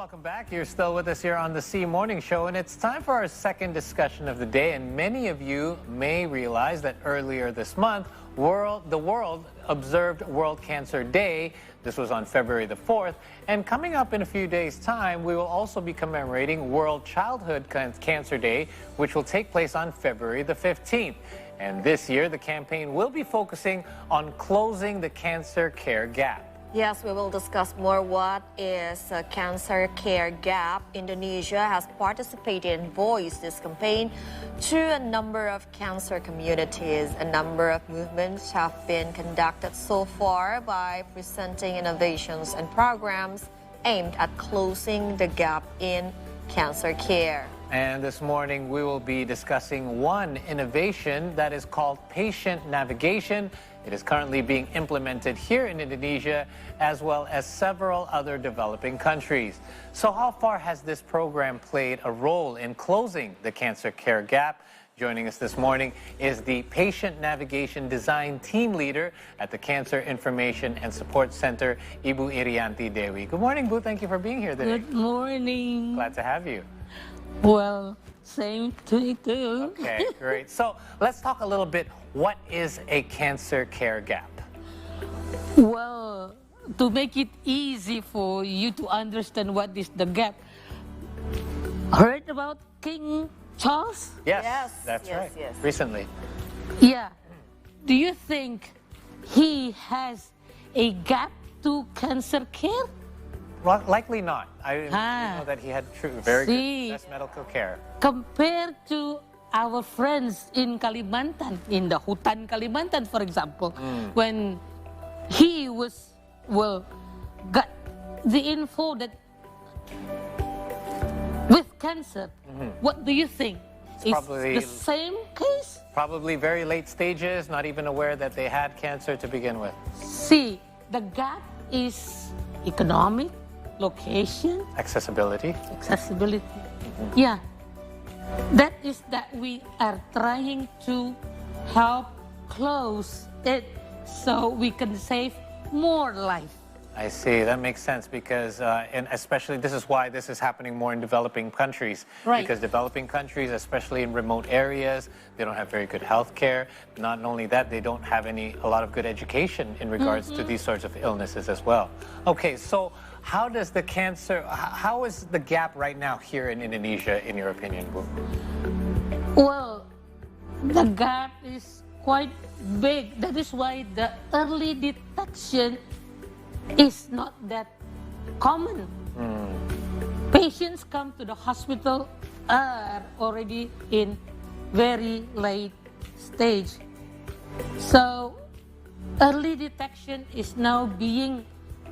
welcome back. You're still with us here on the C Morning Show, and it's time for our second discussion of the day. And many of you may realize that earlier this month, the world observed World Cancer Day. This was on February the 4th. And coming up in a few days' time, we will also be commemorating World Childhood Cancer Day, which will take place on February the 15th. And this year, the campaign will be focusing on closing the cancer care gap. Yes, we will discuss more what is a cancer care gap. Indonesia has participated and voiced this campaign to a number of cancer communities. A number of movements have been conducted so far by presenting innovations and programs aimed at closing the gap in cancer care. And this morning, we will be discussing one innovation that is called patient navigation. It is currently being implemented here in Indonesia, as well as several other developing countries. So how far has this program played a role in closing the cancer care gap? Joining us this morning is the Patient Navigation Design Team Leader at the Cancer Information and Support Center, Ibu Irianti Dewi. Good morning, Bu. Thank you for being here today. Good morning. Glad to have you. Well, same to you too. Okay, great. So let's talk a little bit. What is a cancer care gap? Well, to make it easy for you to understand what is the gap, heard about King Charles? Yes, that's right. Yes. Recently. Yeah. Do you think he has a gap to cancer care? Well, likely not. I know that he had very good best medical care. Compared to our friends in Kalimantan, in the Hutan Kalimantan, for example, when he got the info that with cancer, what do you think? Is probably the same case? Probably very late stages, not even aware that they had cancer to begin with. See, the gap is economic, location, accessibility. Yeah, that is that we are trying to help close it so we can save more life. I see. That makes sense because, and especially this is why this is happening more in developing countries. Right. Because developing countries, especially in remote areas, they don't have very good health care. Not only that, they don't have a lot of good education in regards to these sorts of illnesses as well. Okay, so how is the gap right now here in Indonesia, in your opinion, Bu? Well, the gap is quite big. That is why the early detection is not that common. Patients come to the hospital are already in very late stage. So early detection is now being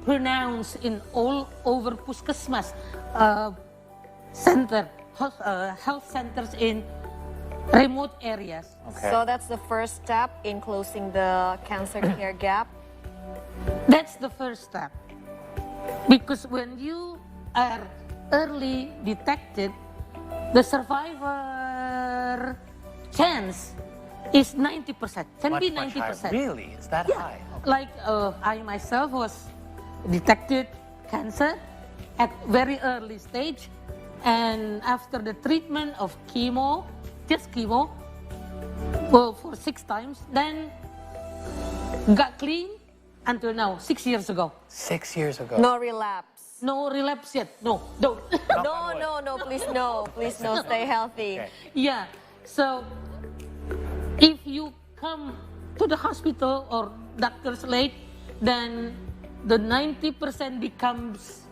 pronounced in all over puskesmas health centers in remote areas. Okay. So that's the first step in closing the cancer care gap. That's the first step. Because when you are early detected, the survivor chance is 90%. Can be 90%. Higher. Really? Is that high? Okay. Like I myself was detected cancer at very early stage, and after the treatment of chemo, just chemo, well, for 6 times, then got clean until now, 6 years ago. 6 years ago. No relapse. No relapse yet. No, don't. No, please no. Please no, stay healthy. Okay. Yeah, so if you come to the hospital or doctors late, then the 90% becomes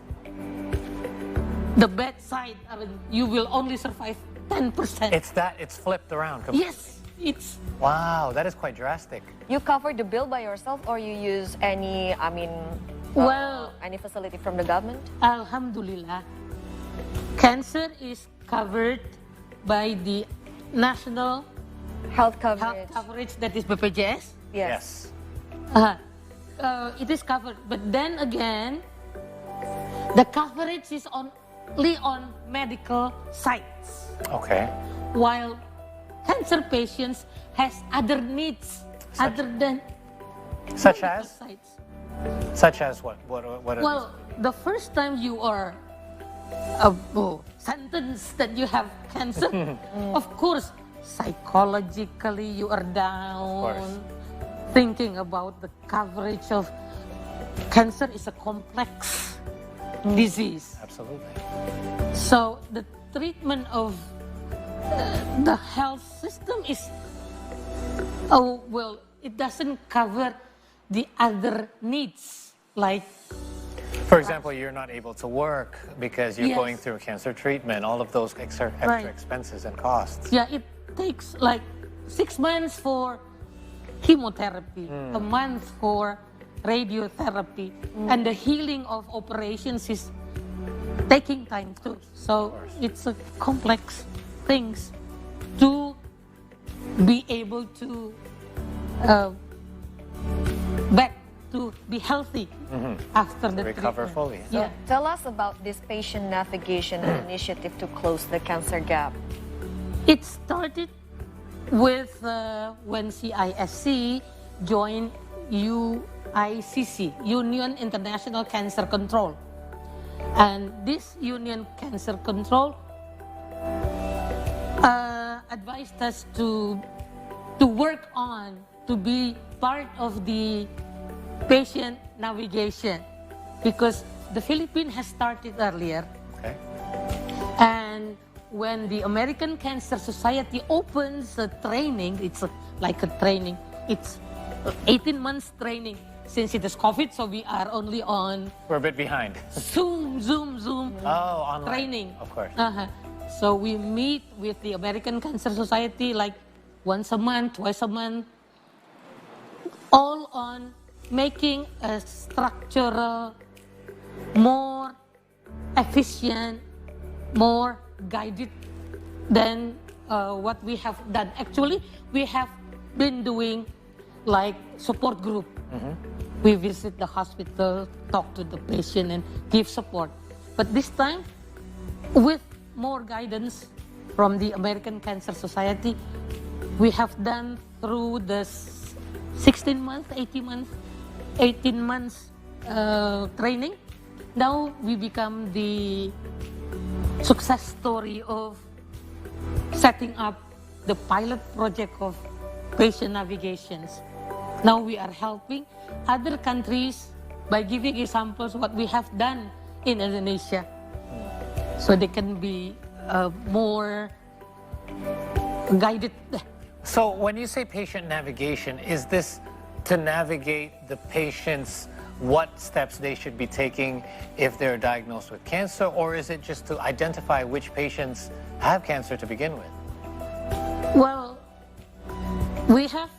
the bad side. I mean, you will only survive 10%. It's flipped around completely. Yes, it's... Wow, that is quite drastic. You covered the bill by yourself, or you use any, any facility from the government? Alhamdulillah, cancer is covered by the national Health coverage. That is BPJS. Yes. It is covered, but then again, the coverage is only on medical sites. Okay. While cancer patients has other needs other than Such medical as? sites. Such as what? What are Well, the first time you are sentence that you have cancer, of course, psychologically you are down. Thinking about the coverage of cancer is a complex disease. Absolutely. So the treatment of the health system is, it doesn't cover the other needs like. For example, you're not able to work because you're Yes. going through cancer treatment, all of those extra Right. expenses and costs. Yeah, it takes like 6 months for chemotherapy, a month for radiotherapy, and the healing of operations is taking time too. So it's a complex things to be able to back to be healthy after the recover treatment. fully. Yeah. Tell us about this patient navigation initiative to close the cancer gap. It started with when CISC joined UICC, Union International Cancer Control. And this Union Cancer Control advised us to work on, to be part of the patient navigation, because the Philippines has started earlier. Okay. And when the American Cancer Society opens a training, it's like a training. It's 18 months training since it is COVID, so we are only on We're a bit behind. Zoom Oh, online. training. Of course. So we meet with the American Cancer Society like once a month, twice a month, all on making a structural, more efficient, more guided than what we have done. Actually, we have been doing like support group. We visit the hospital, talk to the patient and give support. But this time, with more guidance from the American Cancer Society, we have done through the 18 months training. Now we become the success story of setting up the pilot project of patient navigations. Now we are helping other countries by giving examples what we have done in Indonesia, so they can be more guided. So when you say patient navigation, is this to navigate the patients what steps they should be taking if they're diagnosed with cancer, or is it just to identify which patients have cancer to begin with? Well, we have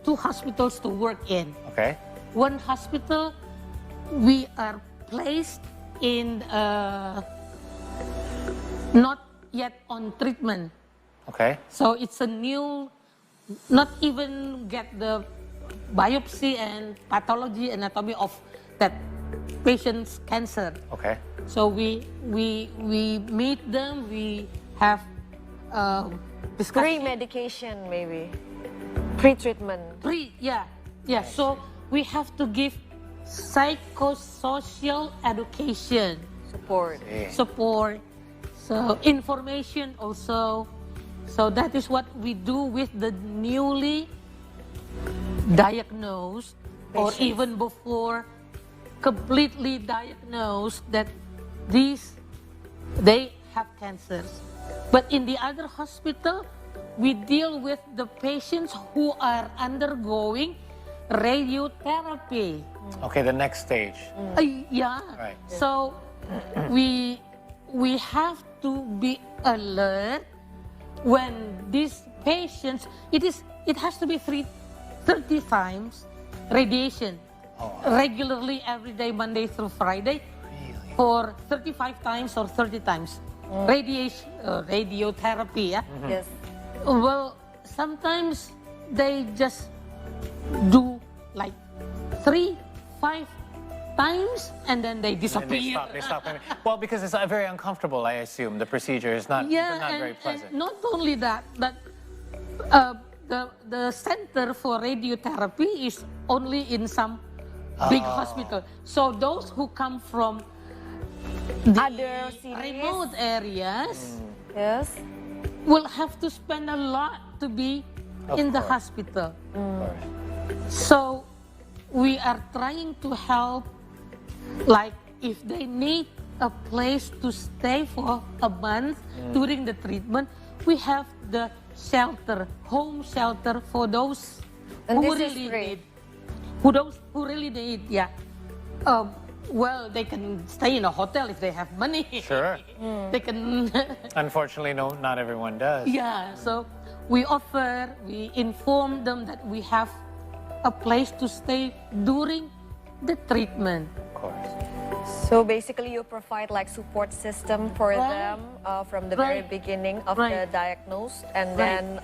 2 hospitals to work in. Okay. One hospital, we are placed in not yet on treatment. Okay. So it's a new, not even get the biopsy and pathology anatomy of that patient's cancer. Okay. So we meet them, we have discussion. Pre-medication, maybe. Pre-treatment. Yeah. So we have to give psychosocial education, support, so information also. So that is what we do with the newly diagnosed or even before completely diagnosed that they have cancers. But in the other hospital, we deal with the patients who are undergoing radiotherapy. Okay, the next stage. Yeah. Right. So we have to be alert when these patients, it has to be 30 times radiation regularly every day, Monday through Friday, for 35 times or 30 times radiation, radiotherapy. Yeah. Yes. Well, sometimes they just do like 3, 5 times and then they disappear. And they stop. Well, because it's very uncomfortable, I assume. The procedure is not very pleasant. And not only that, but the center for radiotherapy is only in some big hospital. So those who come from the Other cities? remote areas Yes. will have to spend a lot to be Of in the course. hospital. Of course. So we are trying to help, like if they need a place to stay for a month during the treatment, we have the shelter, home shelter for those And who this is really free? need. Who really need, yeah. Well, they can stay in a hotel if they have money. Sure. They can. Unfortunately, no, not everyone does. Yeah, so we inform them that we have a place to stay during the treatment. Of course. So basically, you provide like support system for Right. them from the very Right. beginning of Right. the diagnosis and Right. then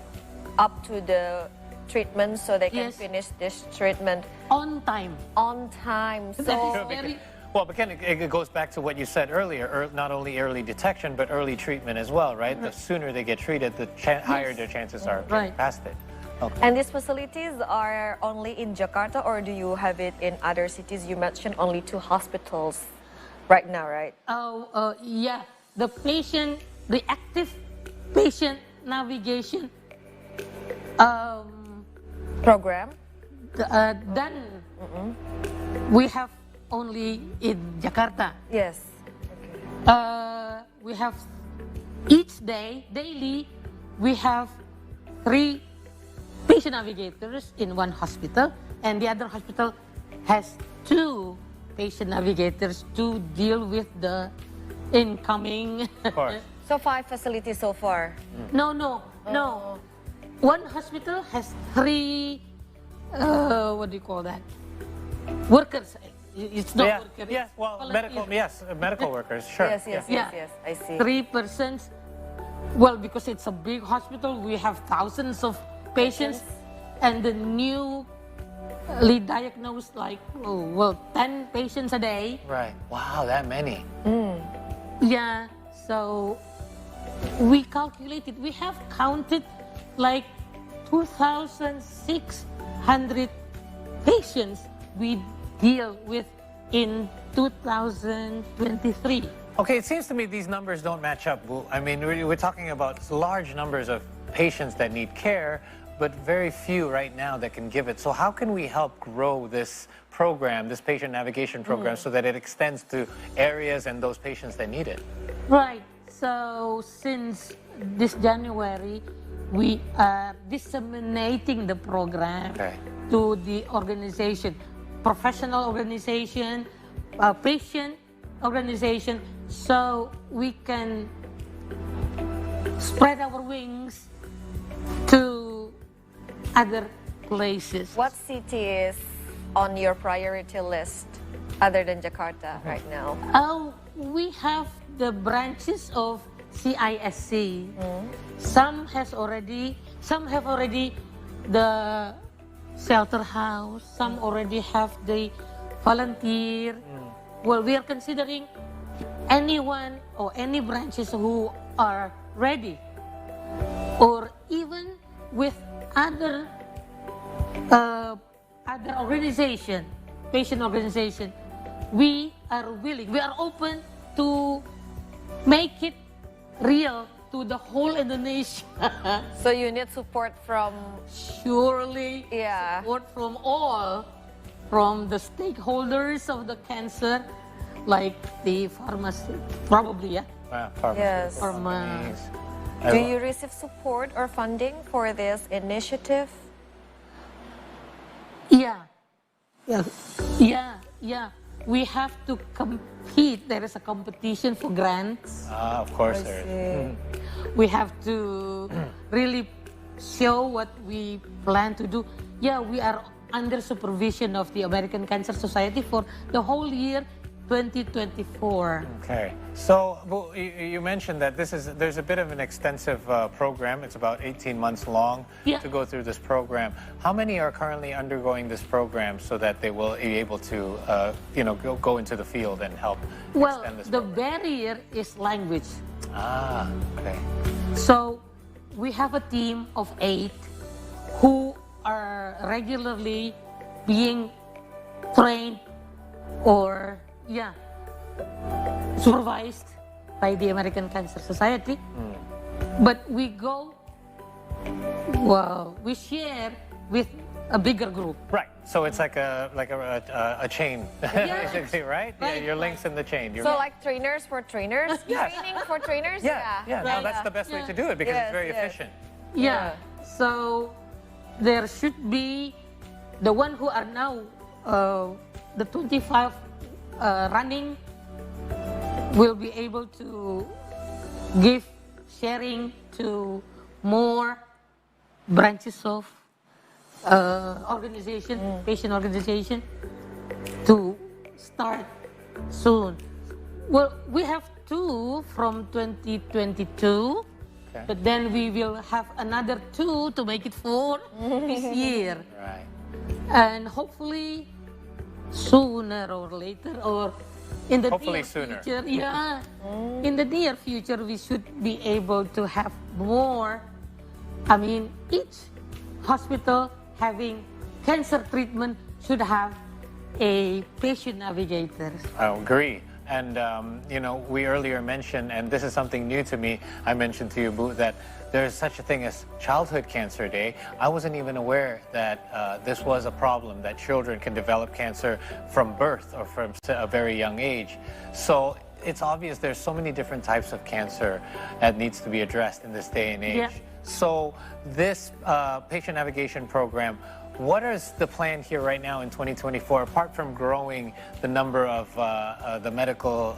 up to the treatment, so they can Yes. finish this treatment On time. on time. That So is Sure, very. Well, but it goes back to what you said earlier, not only early detection, but early treatment as well, right? The sooner they get treated, the higher their chances are of getting Right. past it. Okay. and these facilities are only in Jakarta, or do you have it in other cities? You mentioned only 2 hospitals right now, right? Yeah, the active patient navigation Program. done. We have only in Jakarta. Yes. We have each day, daily, we have 3 patient navigators in one hospital, and the other hospital has 2 patient navigators to deal with the incoming. Of course. So 5 facilities so far. No. One hospital has 3, what do you call that? Workers. It's not Yeah, workers. yeah, it's well, volunteer. medical workers, sure. Yes, yes, Yeah. yes, yes. I see. 3 persons. Well, because it's a big hospital, we have thousands of patients, and the newly diagnosed 10 patients a day. Right. Wow, that many. Yeah, so we calculated, we have counted like 2,600 patients we deal with in 2023. Okay, it seems to me these numbers don't match up. I mean, we're talking about large numbers of patients that need care, but very few right now that can give it. So how can we help grow this program, this patient navigation program, so that it extends to areas and those patients that need it? Right. So since this January, we are disseminating the program Okay. to the organization, professional organization, patient organization, so we can spread our wings to other places. What city is on your priority list other than Jakarta right now? We have the branches of CISC. Some have already the shelter house. Some already have the volunteer. Well, we are considering anyone or any branches who are ready, or even with other organization, patient organization. We are willing. We are open to make it real to the whole Indonesia. So you need support from Surely, Yeah. support from all, from the stakeholders of the cancer, like the pharmacy, probably, yeah. Yes. Companies. Do you receive support or funding for this initiative? Yeah. We have to compete. There is a competition for grants. Of course there is. We have to really show what we plan to do. Yeah, we are under supervision of the American Cancer Society for the whole year 2024. Okay. So you mentioned that there's a bit of an extensive program. It's about 18 months long Yeah. to go through this program. How many are currently undergoing this program so that they will be able to go into the field and help Well, extend this the program? barrier is language. Okay. So we have a team of 8 who are regularly being trained or supervised by the American Cancer Society. But we go, well, we share with a bigger group. Right. So it's like a chain, basically, right? Yeah, Right, your links in the chain. So like trainers for trainers? Yes. Training for trainers? Yeah. No, Right. that's the best way to do it because Yes, it's very yes. efficient. Yeah. So there should be the one who are now the 25 running will be able to give sharing to more branches of organization, patient organization to start soon. Well, we have 2 from 2022. Okay. But then we will have another 2 to make it 4 this year. Right. And hopefully sooner or later or in the Hopefully near sooner. future, in the near future we should be able to have more. I mean, each hospital having cancer treatment should have a patient navigator. I agree. And, you know, we earlier mentioned, and this is something new to me, I mentioned to you, Boo, that there is such a thing as Childhood Cancer Day. I wasn't even aware that this was a problem, that children can develop cancer from birth or from a very young age. So it's obvious there's so many different types of cancer that needs to be addressed in this day and age. Yeah. So this patient navigation program, what is the plan here right now in 2024, apart from growing the number of the medical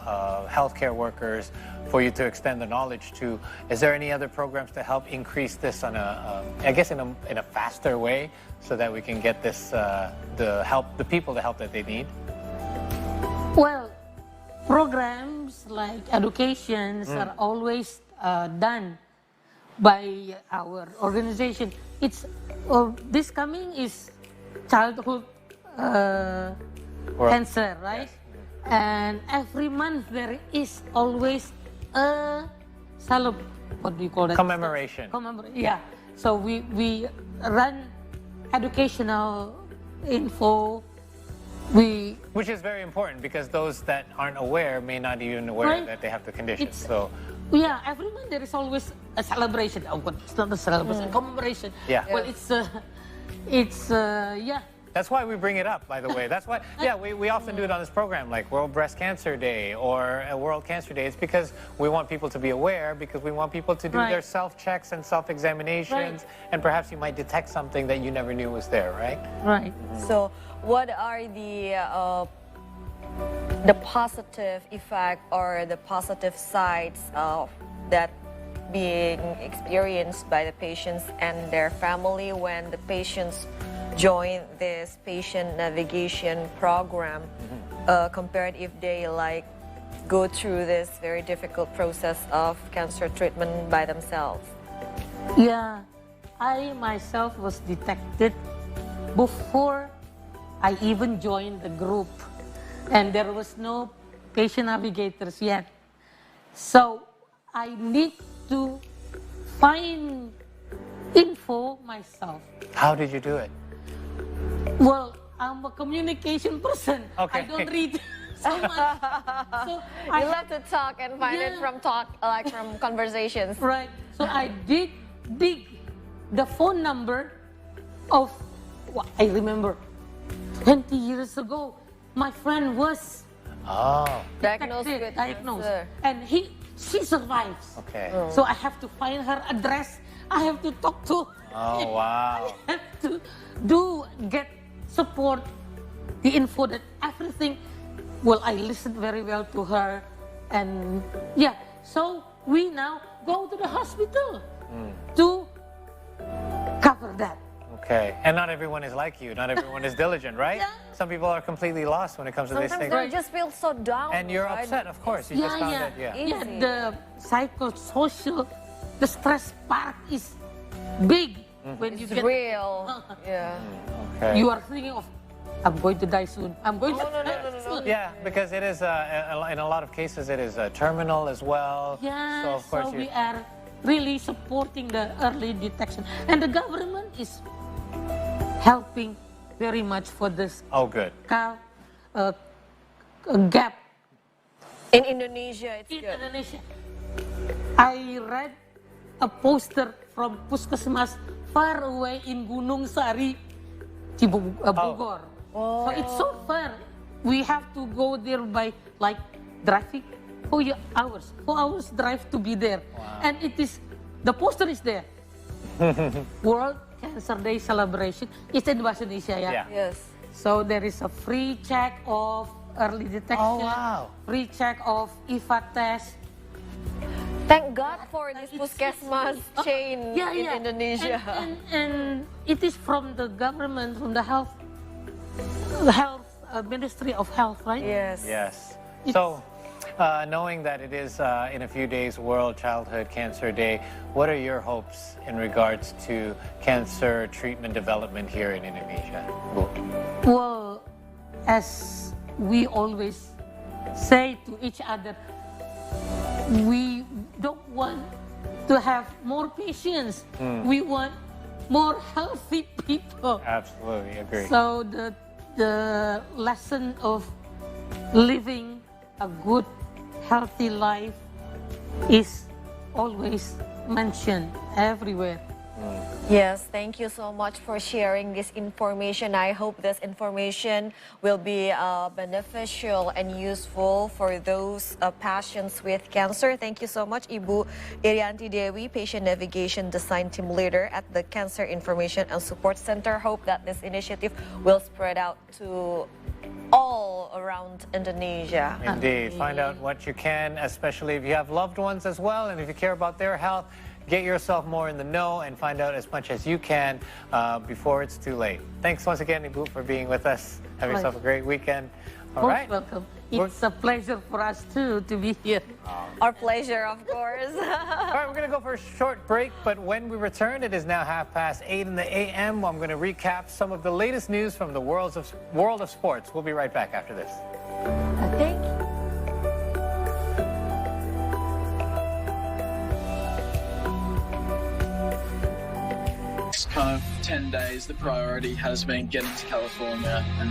healthcare workers for you to extend the knowledge to? Is there any other programs to help increase this on I guess in a faster way, so that we can get this the people the help that they need? Well, programs like educations are always done by our organization. It's this coming is childhood cancer, right? Yes. And every month there is always a what do you call that? Commemoration. Yeah. So we run educational info. Which is very important because those that aren't aware may not even aware Right. that they have the condition. It's- So Yeah, every month there is always a celebration. Oh, but it's not a celebration, commemoration. Yeah. Well, it's yeah. that's why we bring it up, by the way. That's why, yeah, we often do it on this program, like World Breast Cancer Day or World Cancer Day. It's because we want people to be aware, because we want people to do Right. their self-checks and self-examinations, and perhaps you might detect something that you never knew was there, right? Right. So what are the positive effect or the positive sides of that being experienced by the patients and their family when the patients join this patient navigation program compared if they like go through this very difficult process of cancer treatment by themselves? Yeah, I myself was detected before I even joined the group, and there was no patient navigators yet. So I need to find info myself. How did you do it? Well, I'm a communication person. Okay. I don't read so much. So You love to talk and find it Yeah. from from conversations. Right. So I did dig the phone number of, I remember 20 years ago, my friend was Oh, Diagnosed detected, with diagnosed, cancer. and she survives. okay. So I have to find her address. I have to talk to. Oh, wow. I have to get support, the info that everything. Well, I listened very well to her, and yeah. So we now go to the hospital to cover that. Okay. And not everyone is like you. Not everyone is diligent, right? Yeah. Some people are completely lost when it comes to these Sometimes things. they just feel so down. And you're right? upset, of course. You just found that, yeah. Easy. Yeah, the psychosocial, the stress part is big when you It's get. real. Yeah. Okay. You are thinking of, I'm going to die soon. I'm going to no, die no, no, no. soon. Yeah, because it is, in a lot of cases, it is terminal as well. Yeah, So, of course, we are really supporting the early detection. And the government is helping very much for this Oh, good. gap In Indonesia, it's In good. Indonesia. I read a poster from Puskesmas far away in Gunung Sari, Bogor. Oh. So it's so far. We have to go there by like driving 4 hours. 4 hours drive to be there. Wow. And it is, the poster is there. World Cancer Day celebration. It's in Bahasa Indonesia, yeah? Yeah. Yes. So there is a free check of early detection, Oh, wow. free check of IFA test. Thank God for this Puskesmas chain Yeah, in yeah. Indonesia. And it is from the government, from the health Ministry of Health, right? Yes. Yes. It's- So, knowing that it is in a few days World Childhood Cancer Day, what are your hopes in regards to cancer treatment development here in Indonesia? Well, as we always say to each other, we don't want to have more patients. We want more healthy people. Absolutely agree. So the lesson of living a good, healthy life is always mentioned everywhere. Yes, thank you so much for sharing this information. I hope this information will be beneficial and useful for those patients with cancer. Thank you so much, Ibu Irianti Dewi, Patient Navigation Design Team Leader at the Cancer Information and Support Center. Hope that this initiative will spread out to all around Indonesia. Indeed. Find out what you can, especially if you have loved ones as well, and if you care about their health. Get yourself more in the know and find out as much as you can before it's too late. Thanks once again, Ibu, for being with us. Have yourself a great weekend. All Most right. welcome. It's a pleasure for us too to be here. Our pleasure, of course. All right, we're going to go for a short break, but when we return, it is now 8:30 in the a.m. I'm going to recap some of the latest news from the world of sports. We'll be right back after this. Okay. Kind of 10 days, the priority has been getting to California and